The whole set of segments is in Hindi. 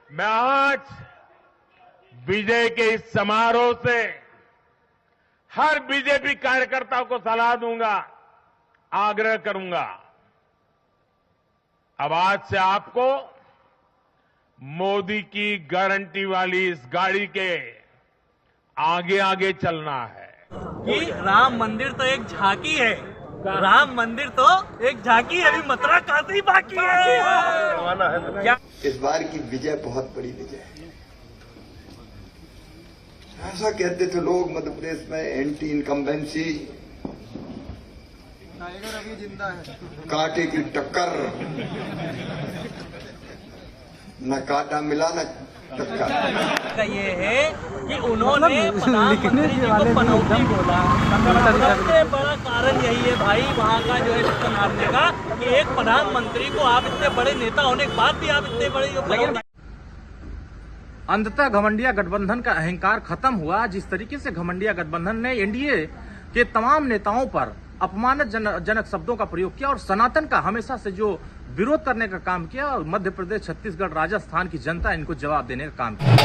मैं आज विजय के इस समारोह से हर बीजेपी कार्यकर्ता को सलाह दूंगा, आग्रह करूंगा। अब आज से आपको मोदी की गारंटी वाली इस गाड़ी के आगे आगे चलना है। कि राम मंदिर तो एक झांकी है, राम मंदिर तो एक झांकी है, अभी मथुरा काशी बाकी है। क्या इस बार की विजय बहुत बड़ी विजय है। ऐसा कहते थे लोग मध्य प्रदेश में एंटी इनकम्बेंसी, अभी जिंदा है, कांटे की टक्कर, न कांटा मिला न टक्कर। का ये है कि उन्होंने प्रधानमंत्री जी को पनौती बोला। सबसे बड़ा कारण यही है भाई वहाँ का जो है सिस्टम हारने का, कि एक प्रधानमंत्री को आप इतने बड़े नेता होने के बाद भी आप इतने बड़े अंततः घमंडिया गठबंधन का अहंकार खत्म हुआ। जिस तरीके से घमंडिया गठबंधन ने एनडीए के तमाम नेताओं पर अपमानजनक शब्दों का प्रयोग किया और सनातन का हमेशा से जो विरोध करने का काम किया, और मध्य प्रदेश, छत्तीसगढ़, राजस्थान की जनता इनको जवाब देने का काम किया।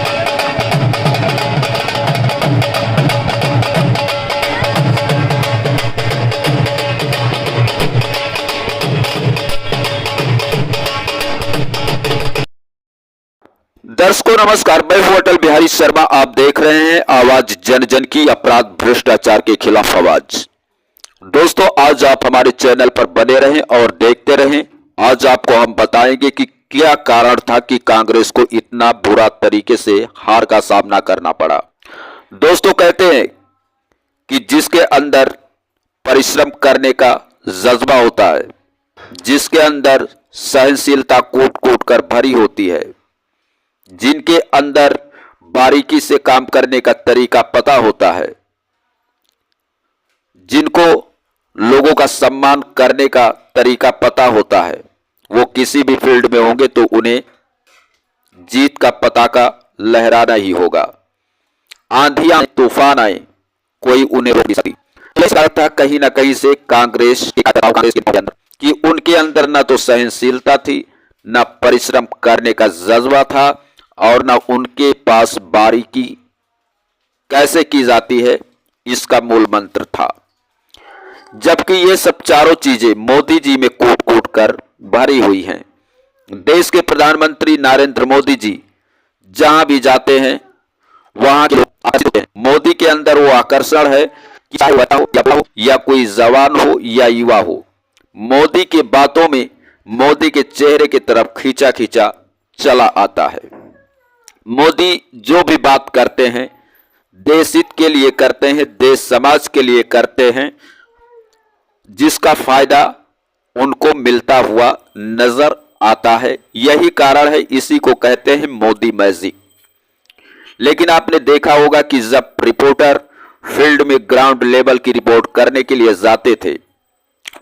दर्शकों नमस्कार, मैं हूं अटल बिहारी शर्मा। आप देख रहे हैं आवाज जन जन की, अपराध भ्रष्टाचार के खिलाफ आवाज। दोस्तों आज आप हमारे चैनल पर बने रहें और देखते रहें। आज आपको हम बताएंगे कि क्या कारण था कि कांग्रेस को इतना बुरा तरीके से हार का सामना करना पड़ा। दोस्तों कहते हैं कि जिसके अंदर परिश्रम करने का जज्बा होता है, जिसके अंदर सहनशीलता कूट कूट कर भरी होती है, जिनके अंदर बारीकी से काम करने का तरीका पता होता है, जिनको लोगों का सम्मान करने का तरीका पता होता है, वो किसी भी फील्ड में होंगे तो उन्हें जीत का पताका लहराना ही होगा। आंधियां तूफान आए, कोई उन्हें रोक नहीं सकती। ऐसा था कहीं ना कहीं से कांग्रेस के अंदर कि उनके अंदर ना तो सहनशीलता थी, ना परिश्रम करने का जज्बा था, और ना उनके पास बारीकी कैसे की जाती है इसका मूल मंत्र था। जबकि ये सब चारों चीजें मोदी जी में कूट कूट कर भरी हुई हैं। देश के प्रधानमंत्री नरेंद्र मोदी जी जहां भी जाते हैं वहां के लोग आकर्षित हैं। मोदी के अंदर वो आकर्षण है कि चाहे बच्चा हो या कोई जवान हो या युवा हो, मोदी के बातों में, मोदी के चेहरे की तरफ खींचा खींचा चला आता है। मोदी जो भी बात करते हैं देश हित के लिए करते हैं, देश समाज के लिए करते हैं, जिसका फायदा उनको मिलता हुआ नजर आता है। यही कारण है, इसी को कहते हैं मोदी मैजिक। लेकिन आपने देखा होगा कि जब रिपोर्टर फील्ड में ग्राउंड लेवल की रिपोर्ट करने के लिए जाते थे,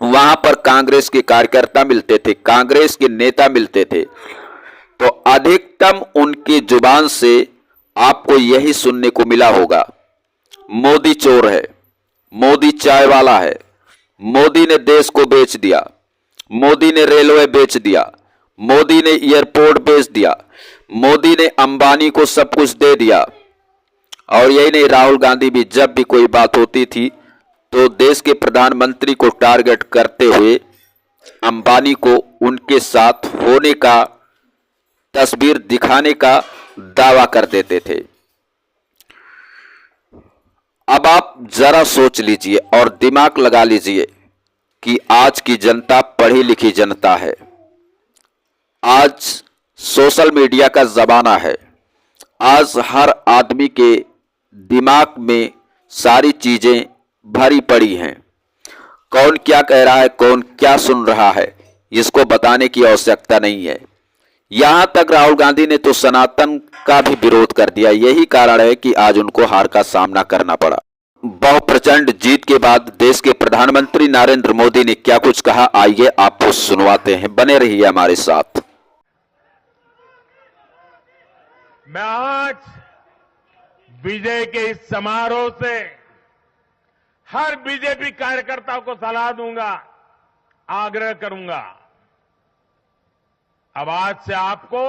वहां पर कांग्रेस के कार्यकर्ता मिलते थे, कांग्रेस के नेता मिलते थे, तो अधिकतम उनकी जुबान से आपको यही सुनने को मिला होगा, मोदी चोर है, मोदी चाय वाला है, मोदी ने देश को बेच दिया, मोदी ने रेलवे बेच दिया, मोदी ने एयरपोर्ट बेच दिया, मोदी ने अंबानी को सब कुछ दे दिया। और यही नहीं, राहुल गांधी भी जब भी कोई बात होती थी तो देश के प्रधानमंत्री को टारगेट करते हुए अंबानी को उनके साथ होने का तस्वीर दिखाने का दावा कर देते थे। अब आप जरा सोच लीजिए और दिमाग लगा लीजिए कि आज की जनता पढ़ी लिखी जनता है। आज सोशल मीडिया का जमाना है। आज हर आदमी के दिमाग में सारी चीजें भरी पड़ी हैं। कौन क्या कह रहा है, कौन क्या सुन रहा है, इसको बताने की आवश्यकता नहीं है। यहां तक राहुल गांधी ने तो सनातन का भी विरोध कर दिया। यही कारण है कि आज उनको हार का सामना करना पड़ा। बहुत प्रचंड जीत के बाद देश के प्रधानमंत्री नरेंद्र मोदी ने क्या कुछ कहा, आइए आपको सुनवाते हैं। बने रहिए हमारे साथ। मैं आज विजय के इस समारोह से हर बीजेपी कार्यकर्ता को सलाह दूंगा, आग्रह करूंगा। अब आज से आपको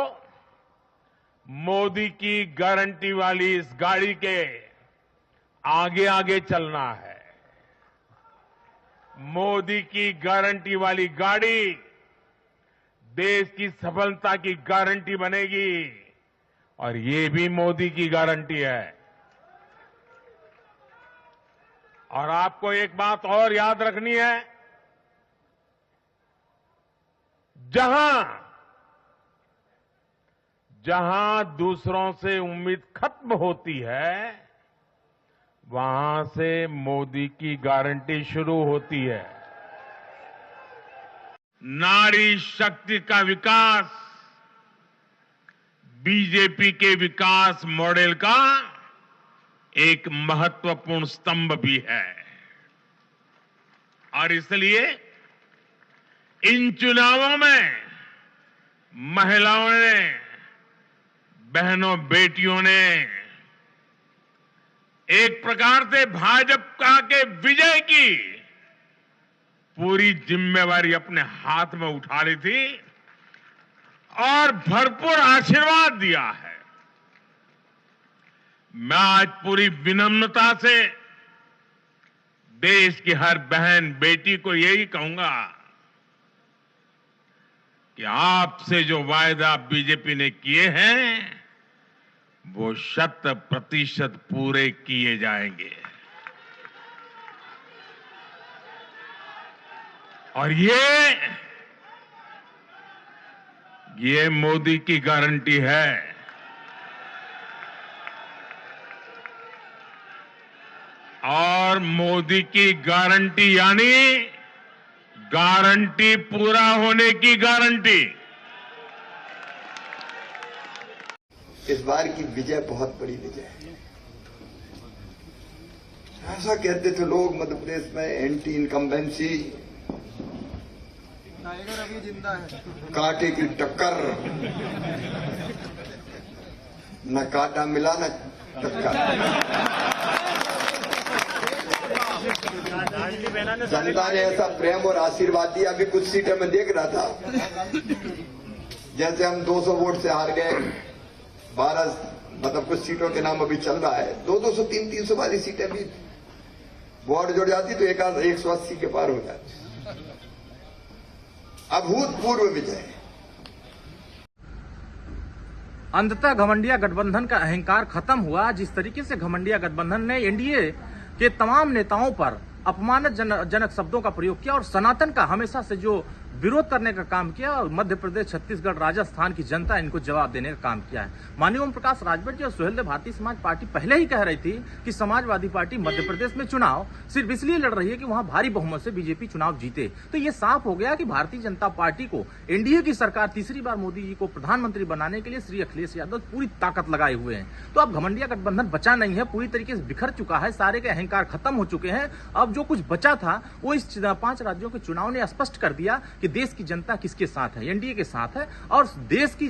मोदी की गारंटी वाली इस गाड़ी के आगे आगे चलना है। मोदी की गारंटी वाली गाड़ी देश की सफलता की गारंटी बनेगी और ये भी मोदी की गारंटी है। और आपको एक बात और याद रखनी है, जहां दूसरों से उम्मीद खत्म होती है, वहां से मोदी की गारंटी शुरू होती है। नारी शक्ति का विकास बीजेपी के विकास मॉडल का एक महत्वपूर्ण स्तंभ भी है और इसलिए इन चुनावों में महिलाओं ने, बहनों बेटियों ने एक प्रकार से भाजपा के विजय की पूरी जिम्मेवारी अपने हाथ में उठा ली थी और भरपूर आशीर्वाद दिया है। मैं आज पूरी विनम्रता से देश की हर बहन बेटी को यही कहूंगा कि आपसे जो वायदा बीजेपी ने किए हैं वो 100% पूरे किए जाएंगे और ये मोदी की गारंटी है। और मोदी की गारंटी यानी गारंटी पूरा होने की गारंटी। इस बार की विजय बहुत बड़ी विजय है। ऐसा कहते थे लोग मध्य प्रदेश में एंटी इनकम्बेंसी, कांटे की टक्कर, न कांटा मिला न टक्कर। जनता ने ऐसा प्रेम और आशीर्वाद दिया। अभी कुछ सीटें में देख रहा था, जैसे हम 200 वोट से हार गए, 12 मतलब कुछ सीटों के नाम अभी चल रहा है, 200, 300 वाली सीटें भी वोट जुड़ जाती तो 180 के पार हो जाती। अभूतपूर्व विजय। अंततः घमंडिया गठबंधन का अहंकार खत्म हुआ। जिस तरीके से घमंडिया गठबंधन ने एनडीए के तमाम नेताओं पर अपमानजनक शब्दों का प्रयोग किया और सनातन का हमेशा से जो विरोध करने का काम किया, और मध्य प्रदेश, छत्तीसगढ़, राजस्थान की जनता इनको जवाब देने का काम किया है। माननीय ओम प्रकाश राजभर जी और सुहेलदेव भारतीय समाज पार्टी पहले ही कह रही थी कि समाजवादी पार्टी मध्य प्रदेश में चुनाव सिर्फ इसलिए लड़ रही है कि वहां भारी बहुमत से बीजेपी चुनाव जीते। तो ये साफ हो गया कि भारतीय जनता पार्टी को एनडीए की सरकार तीसरी बार मोदी जी को प्रधानमंत्री बनाने के लिए श्री अखिलेश यादव पूरी ताकत लगाए हुए हैं। तो अब घमंडिया गठबंधन बचा नहीं है, पूरी तरीके से बिखर चुका है, सारे के अहंकार खत्म हो चुके हैं। अब जो कुछ बचा था वो इस 5 राज्यों के चुनाव ने स्पष्ट कर दिया कि देश की जनता किसके साथ है, एनडीए के साथ है। और देश की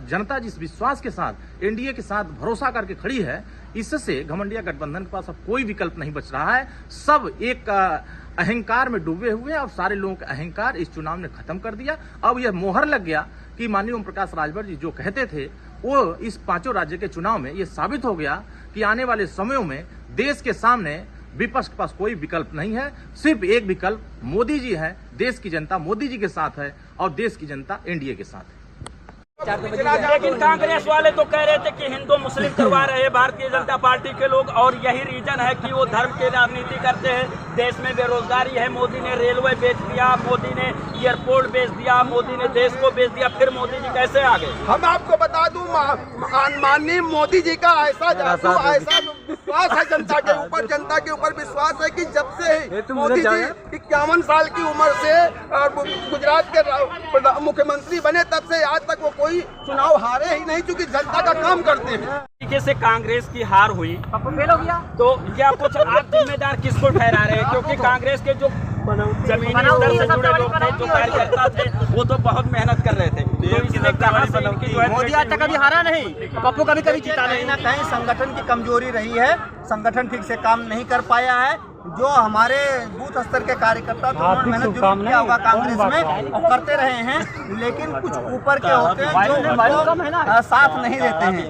जनता जिस विश्वास के साथ एनडीए के साथ भरोसा करके खड़ी है, इससे घमंडिया गठबंधन के पास अब कोई विकल्प नहीं बच रहा है। सब एक अहंकार में डूबे हुए और सारे लोगों का अहंकार इस चुनाव ने खत्म कर दिया। अब यह मोहर लग गया कि माननीय ओम प्रकाश राजभर जी जो कहते थे वो इस 5 राज्य के चुनाव में ये साबित हो गया कि आने वाले समयों में देश के सामने विपक्ष के पास कोई विकल्प नहीं है। सिर्फ एक विकल्प मोदी जी है। देश की जनता मोदी जी के साथ है और देश की जनता एनडीए के साथ है। लेकिन कांग्रेस वाले तो कह रहे थे कि हिंदू मुस्लिम करवा रहे हैं भारतीय जनता पार्टी के लोग, और यही रीजन है कि वो धर्म की राजनीति करते हैं। देश में बेरोजगारी है, मोदी ने रेलवे बेच दिया, मोदी ने एयरपोर्ट बेच दिया, मोदी ने देश को बेच दिया, फिर मोदी जी कैसे आ गए? हम आपको बता दूं, माननीय मोदी जी का ऐसा विश्वास है जनता के ऊपर, जनता के ऊपर विश्वास है कि जब से मोदी जी 51 साल की उम्र से गुजरात के मुख्यमंत्री बने तब से आज तक वो कोई चुनाव हारे ही नहीं, क्योंकि जनता का काम करते हैं। तरीके से कांग्रेस की हार हुई तो क्या कुछ आप जिम्मेदार किसको ठहरा रहे हैं? क्योंकि कांग्रेस के जो जमीनी स्तर से जुड़े लोग थे, जो कार्यकर्ता थे, वो तो बहुत मेहनत कर रहे थे। तो इसने कहा से इनकी जो है मोदी आज तक कभी हारा नहीं, पप्पू कभी जीता नहीं। ना कहीं संगठन की कमजोरी रही है, संगठन ठीक से काम नहीं कर पाया है। जो हमारे बूथ स्तर के कार्यकर्ता तो उन्होंने मेहनत जरूर किया होगा कांग्रेस में और करते रहे हैं, लेकिन कुछ ऊपर के होते हैं जो उनको साथ नहीं देते हैं।